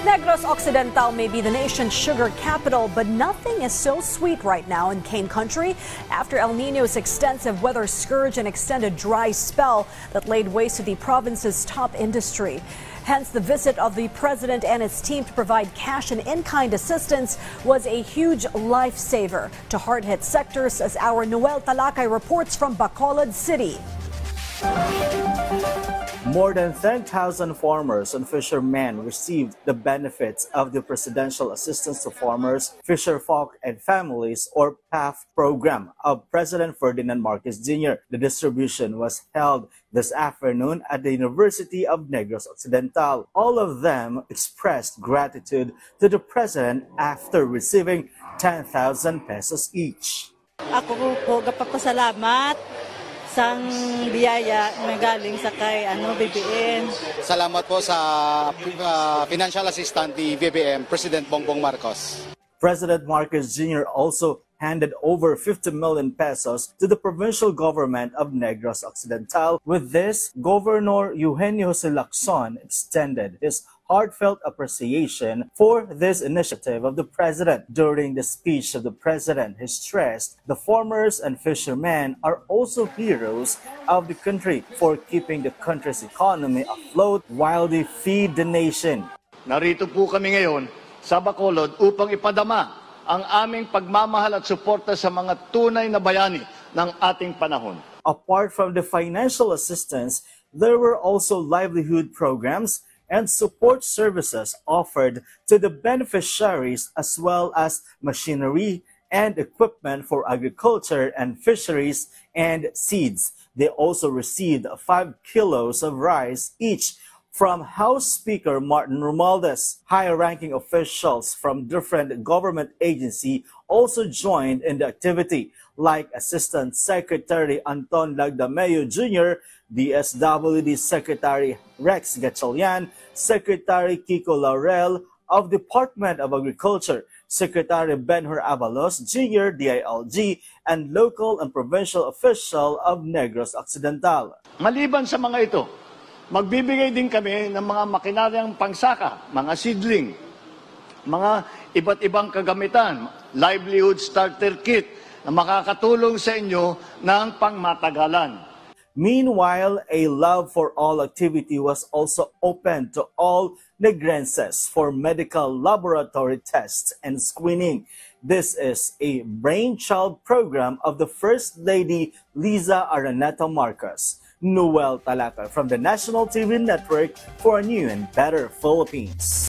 Negros Occidental may be the nation's sugar capital, but nothing is so sweet right now in cane country after El Nino's extensive weather scourge and extended dry spell that laid waste to the province's top industry. Hence, the visit of the president and his team to provide cash and in-kind assistance was a huge lifesaver to hard-hit sectors, as our Noel Talakay reports from Bacolod City. More than 10,000 farmers and fishermen received the benefits of the Presidential Assistance to Farmers, Fisherfolk and Families, or PAF program of President Ferdinand Marcos Jr. The distribution was held this afternoon at the University of Negros Occidental. All of them expressed gratitude to the President after receiving 10,000 pesos each. Ako po gapapasalamat sang biyaya na galing sa kay BBM. Salamat po sa financial assistant ni BBM, President Bongbong Marcos. President Marcos Jr. also handed over 50 million pesos to the provincial government of Negros Occidental. With this, Governor Eugenio Jose Lacson extended his heartfelt appreciation for this initiative of the president. During the speech of the president, he stressed the farmers and fishermen are also heroes of the country for keeping the country's economy afloat while they feed the nation. Narito po kami ngayon sa Bacolod upang ipadama ang aming pagmamahal at suporta sa mga tunay na bayani ng ating panahon. Apart from the financial assistance, there were also livelihood programs and support services offered to the beneficiaries, as well as machinery and equipment for agriculture and fisheries and seeds. They also received 5 kilos of rice each from House Speaker Martin Romualdez. High-ranking officials from different government agencies also joined in the activity, like Assistant Secretary Anton Lagdameo Jr., DSWD Secretary Rex Gatchalian, Secretary Kiko Laurel of Department of Agriculture, Secretary Benhur Avalos Jr., DILG, and local and provincial official of Negros Occidental. Maliban sa mga ito, magbibigay din kami ng mga makinaryang pangsaka, mga seedling, mga iba't ibang kagamitan, livelihood starter kit na makakatulong sa inyo ng pangmatagalan. Meanwhile, a Love for All activity was also open to all Negrenses for medical laboratory tests and screening. This is a brainchild program of the First Lady Liza Araneta Marcos. Noel Talakay from the National TV Network for a new and better Philippines.